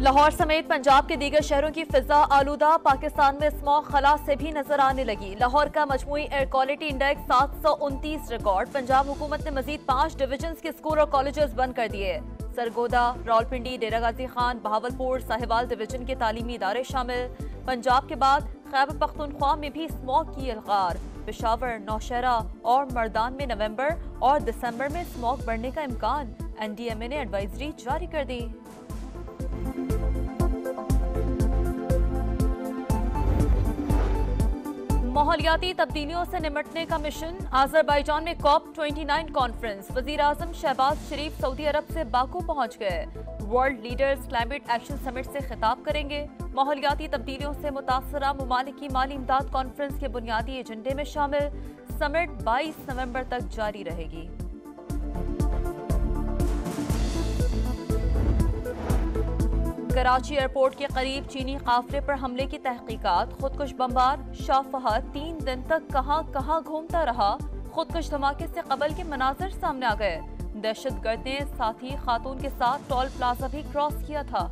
लाहौर समेत पंजाब के दीगर शहरों की फिजा आलूदा, पाकिस्तान में स्मॉग खला से भी नजर आने लगी। लाहौर का मजमूई air quality index 729 record. Punjab हुकूमत ने मजीद 5 डिवीजन के स्कूल और कॉलेजेस बंद कर दिए। सरगोदा, रावलपिंडी, डेरा गाजी खान, बहावलपुर, साहिवाल डिवीजन के तालीमी इदारे शामिल। पंजाब के बाद खैबर पख्तूनख्वा में भी स्मॉग की अलगार। पेशावर, नौशहरा और मर्दान में नवंबर और दिसंबर में स्मॉग बढ़ने का इम्कान। NDMA ने एडवाइजरी जारी कर दी। माहौलियाती तब्दीलियों से निपटने का मिशन। आजरबाईजान में COP29 कॉन्फ्रेंस। वजीर आजम शहबाज शरीफ सऊदी अरब से बाकू पहुंच गए। World leaders climate action summit से खिताब करेंगे। माहौलियाती तब्दीलियों से मुतासरा ममालिक की माली इमदाद कॉन्फ्रेंस के बुनियादी एजेंडे में शामिल। समिट 22 नवंबर तक जारी रहेगी। कराची एयरपोर्ट के करीब चीनी काफिले पर हमले की तहकीकात। खुदकुश बमबार शाह फहद 3 दिन तक कहां घूमता रहा। खुदकुश धमाके से कबल के मनाजिर सामने आ गए। दहशतगर्द ने साथी खातून के साथ टोल प्लाजा भी क्रॉस किया था।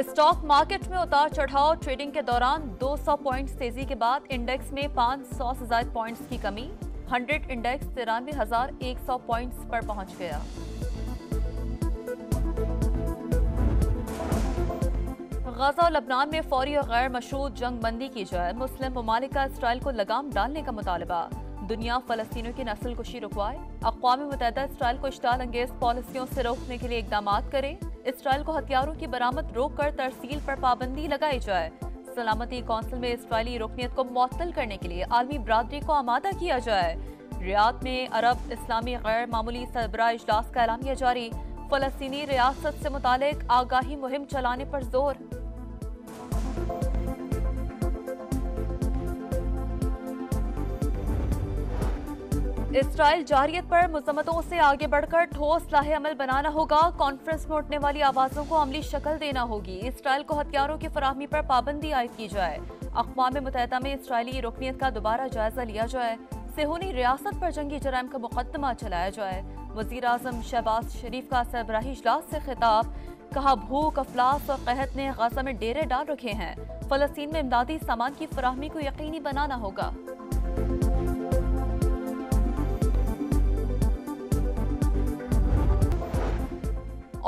स्टॉक मार्केट में उतार चढ़ाव। ट्रेडिंग के दौरान 200 पॉइंट्स तेजी के बाद इंडेक्स में 500 से ज्यादा पॉइंट्स की कमी। 100 इंडेक्स 93,100 पॉइंट्स पर पहुंच गया। गजा और लबनान में फौरी और गैर मशरूत जंग बंदी की जाए। मुस्लिम ममालिक का इसराइल को लगाम डालने का मुतालबा। दुनिया फलस्तीनियों की नस्ल कुशी रुकवाए। अक़वाम मुत्तहिदा इसराइल को इश्ताल अंगेज पॉलिसियों से रोकने के लिए इक़दाम करे। इसराइल को हथियारों की बरामद रोक कर तरसील पर पाबंदी लगाई जाए। सलामती कौंसिल में इसराइली रुकनियत को मुअत्तल करने के लिए आलमी बरादरी को आमादा किया जाए। रियाद में अरब इस्लामी गैर मामूली सरबराह इजलास का एलामिया जारी। फलस्तीनी रियासत से मुतालिक आगाही मुहिम चलाने पर जोर। इसराइल जारियत पर मुज़म्मतों से आगे बढ़कर ठोस लाहे अमल बनाना होगा। कॉन्फ्रेंस में उठने वाली आवाजों को अमली शक्ल देना होगी। इसराइल को हथियारों की फराहमी पर पाबंदी आयद की जाए। अक़वाम मुत्तहिदा में इसराइली रुकनियत का दोबारा जायजा लिया जाए। सेहूनी रियासत पर जंगी जराइम का मुकदमा चलाया जाए। वज़ीर आज़म शहबाज शरीफ का सरबराही इजलास से खिताब। कहा, भूख, अफलास और कहत ने गाजा में डेरे डाल रखे हैं। फलस्तीन में इमदादी सामान की फराहमी को यकीनी बनाना होगा।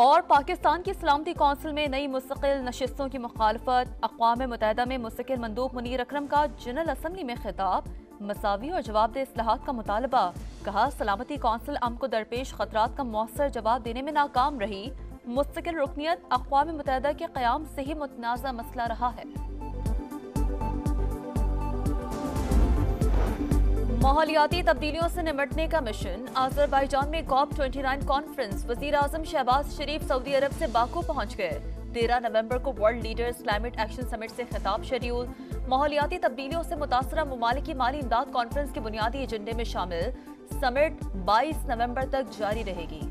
और पाकिस्तान की सलामती कौंसिल में नई मुस्तकिल नशिस्तों की मुखालफत। अक़वाम मुत्तहिदा में मुस्तकिल मंदूब मुनीर अकरम का जनरल असम्बली में खिताब। मसावी और जवाबदेह इस्लाहात का मुतालबा। कहा, सलामती कौंसिल अमन को दरपेश खतरात का मौसर जवाब देने में नाकाम रही। मुस्तकिल रुकनियत अक़वाम मुत्तहिदा के क़याम से ही मुतनाज़ा मसला रहा है। माहौलियाती तब्दीलियों से निपटने का मिशन। आजरबाईजान में COP29 कॉन्फ्रेंस। वजीर आजम शहबाज शरीफ सऊदी अरब से बाकू पहुंच गए। 13 नवंबर को world leaders climate action summit से खिताब शेड्यूल। माहौलियाती तब्दीलियों से मुतासरा ममालिक की माली इमदाद कॉन्फ्रेंस के बुनियादी एजेंडे में शामिल। समिट 22 नवंबर तक जारी रहेगी।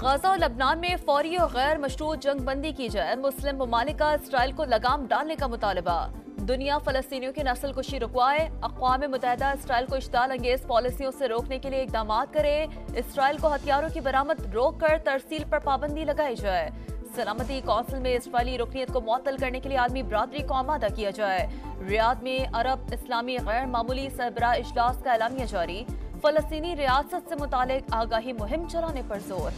गजा और लबनान में फौरी और गैर मशरूत जंग बंदी की जाए। मुस्लिम ममालिक का इसराइल को लगाम डालने का मुतालबा। दुनिया फलस्तीनियों की नस्ल कुशी रुकवाए। अक़वाम मुत्तहिदा इसराइल को इश्ताल अंगेज पॉलिसियों से रोकने के लिए इक़दाम करे। इसराइल को हथियारों की बरामद रोक कर तरसील पर पाबंदी लगाई जाए। सलामती कौंसिल में इसराइली रुकनियत को मुअत्तल करने के लिए आलमी बरादरी को आमादा किया जाए। रियाद में अरब इस्लामी गैर मामूली सरबराह इजलास का एलामिया जारी। फलस्तीनी रियासत से मुतालिक आगाही मुहिम चलाने पर जोर।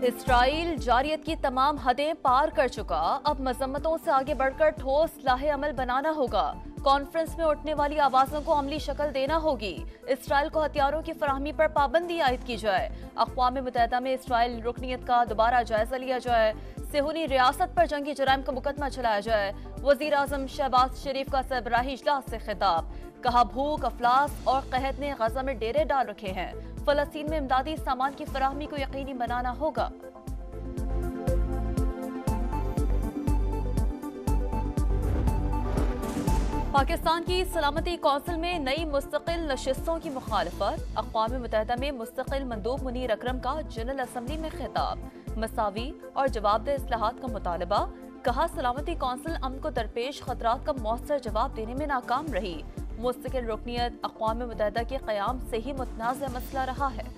इसराइल जारियत की तमाम हदें पार कर चुका। अब मजम्मतों से आगे बढ़कर ठोस लाहे अमल बनाना होगा। कॉन्फ्रेंस में उठने वाली आवाजों को अमली शक्ल देना होगी। इसराइल को हथियारों की फराहमी पर पाबंदी आयद की जाए। अक़वाम मुत्तहिदा में इसराइल रुकनियत का दोबारा जायजा लिया जाए। सेहूनी रियासत पर जंगी जराइम का मुकदमा चलाया जाए। वजीर आजम शहबाज शरीफ का सरबराही इजलास से खिताब। कहा, भूख, अफलास और कहत ने गजा में डेरे डाल रखे हैं। फलस्तीन में इमदादी सामान की फराहमी को यकीनी बनाना होगा। पाकिस्तान की सलामती कौंसिल में नई मुस्तकिल नशिस्तों की मुखालफत। अक़वाम मुत्तहिदा में मुस्तकिल मंदूब मुनीर अकरम का जनरल असम्बली में खिताब। मसावी और जवाबदेह इस्लाहात का मुतालबा। कहा, सलामती कौंसिल अमन को दरपेश खतरात का मौसर जवाब देने में नाकाम रही। मुस्तकिल रुकनियत अक़वाम मुत्तहिदा के क़याम से ही मुतनाज़ मसला रहा है।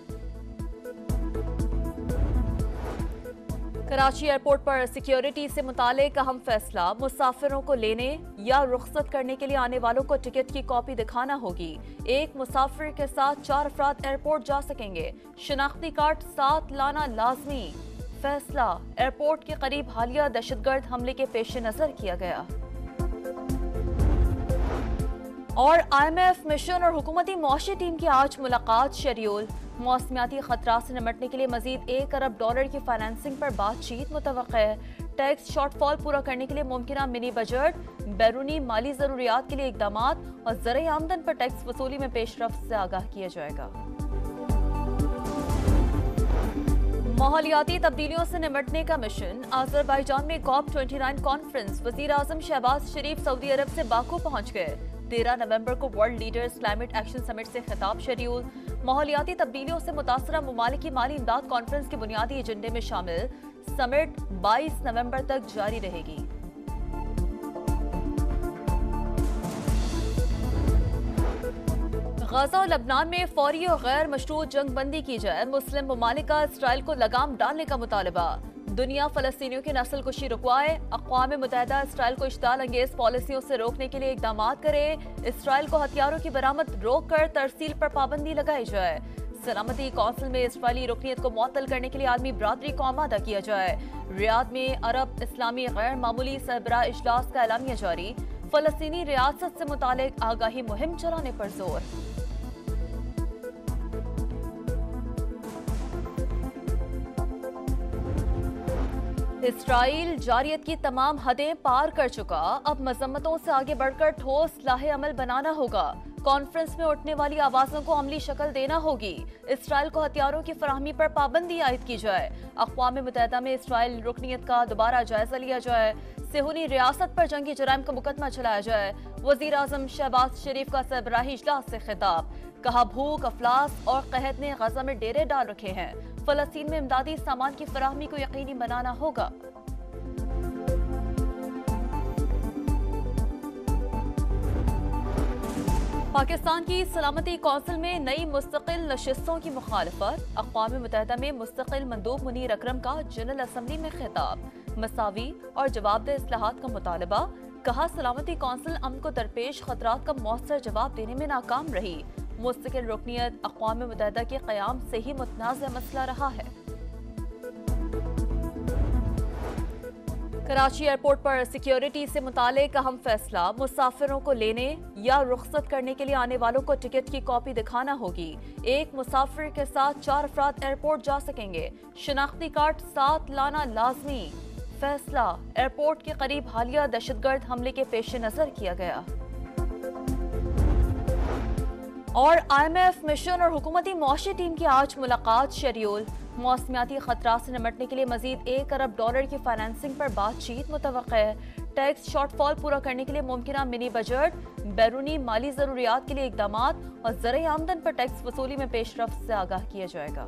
कराची एयरपोर्ट पर सिक्योरिटी से मुतालिक अहम फैसला। मुसाफिरों को लेने या रुखसत करने के लिए आने वालों को टिकट की कॉपी दिखाना होगी। एक मुसाफिर के साथ 4 अफराद एयरपोर्ट जा सकेंगे। शनाख्ती कार्ड साथ लाना लाजमी। फैसला एयरपोर्ट के करीब हालिया दहशतगर्द हमले के पेश नजर किया गया। और IMF मिशन और हुकूमती मुआशी टीम की आज मुलाकात शेड्यूल। मौसमियाती खतरा से निपटने के लिए मजीद $1 अरब की फाइनेंसिंग पर बातचीत मुतवक्किल है। टैक्स शॉर्टफॉल पूरा करने के लिए मुमकिना मिनी बजट, बैरूनी माली जरूरियात के लिए इकदाम और ज़राई आमदन पर टैक्स वसूली में पेशरफ्त से आगाह किया जाएगा। माहौलियाती तब्दीलियों से निपटने का मिशन। अज़रबैजान में COP29 कॉन्फ्रेंस। वज़ीर आज़म शहबाज शरीफ सऊदी अरब से बाकू पहुंच गए। 13 नवंबर को world leaders climate action summit से खिताब शेड्यूल। माहौलियाती तब्दीलियों से मुतासरा ममालिक की माली इमदाद कॉन्फ्रेंस के बुनियादी एजेंडे में शामिल। समिट 22 नवंबर तक जारी रहेगी। गजा और लबनान में फौरी और गैर मशरूत जंग बंदी की जाए। मुस्लिम ममालिक का इसराइल को लगाम डालने का मुतालबा। दुनिया फलस्तीनियों की नस्ल कुशी रुकवाए। अक़वाम मुत्तहिदा इसराइल को इश्ताल अंगेज पॉलिसियों से रोकने के लिए इक़दाम करे। इसराइल को हथियारों की बरामद रोक कर तरसील पर पाबंदी लगाई जाए। सलामती कौंसिल में इसराइली रुकनीत को मुअत्तल करने के लिए आलमी बरादरी को आमादा किया जाए। रियाद में अरब इस्लामी गैर मामूली सरबराह इजलास का एलामिया जारी। फलस्तीनी रियासत से मुतालिक आगाही मुहिम चलाने पर जोर। इसराइल जारियत की तमाम हदें पार कर चुका। अब मजम्मतों से आगे बढ़कर ठोस लाहे अमल बनाना होगा। कॉन्फ्रेंस में उठने वाली आवाजों को अमली शक्ल देना होगी। इसराइल को हथियारों की फराहमी पर पाबंदी आयद की जाए। अक़वाम मुत्तहिदा में इसराइल रुकनीत का दोबारा जायजा लिया जाए। सेहूनी रियासत पर जंगी जराइम का मुकदमा चलाया जाए। वज़ीर आज़म शहबाज शरीफ का सरबराही इजलास से खिताब। कहा, भूख, अफलास और कहत ने गजा में डेरे डाल रखे हैं। फलस्तीन में इमदादी सामान की फराहमी को यकीनी बनाना होगा। पाकिस्तान की सलामती कौंसिल में नई मुस्तकिल नशिस्तों की मुखालफत। अक़वाम मुत्तहिदा में मुस्तकिल मंदूब मुनीर अकरम का जनरल असम्बली में खिताब। मसावी और जवाबदेह इस्लाहात का मुतालबा। कहा, सलामती कौंसिल अमन को दरपेश खतरात का मौसर जवाब देने में नाकाम रही। मुस्तकिल रुकनियत अक़वाम मुत्तहिदा के क़याम से ही मुतनाज़ मसला रहा है। कराची एयरपोर्ट पर सिक्योरिटी से मुतालिक अहम फैसला। मुसाफिरों को लेने या रुखसत करने के लिए आने वालों को टिकट की कॉपी दिखाना होगी। एक मुसाफिर के साथ 4 अफराद एयरपोर्ट जा सकेंगे। शनाख्ती कार्ड साथ लाना लाजमी। फैसला एयरपोर्ट के करीब हालिया दहशतगर्द हमले के पेश नजर किया गया। और IMF मिशन और हुकूमती मुआशी टीम की आज मुलाकात शेड्यूल। मौसमियाती खतरा से निपटने के लिए मजीद $1 अरब की फाइनेंसिंग पर बातचीत मुतवक्किल है। टैक्स शॉर्टफॉल पूरा करने के लिए मुमकिना मिनी बजट, बैरूनी माली जरूरियात के लिए इकदाम और ज़राई आमदन पर टैक्स वसूली में पेशरफ्त से आगाह किया जाएगा।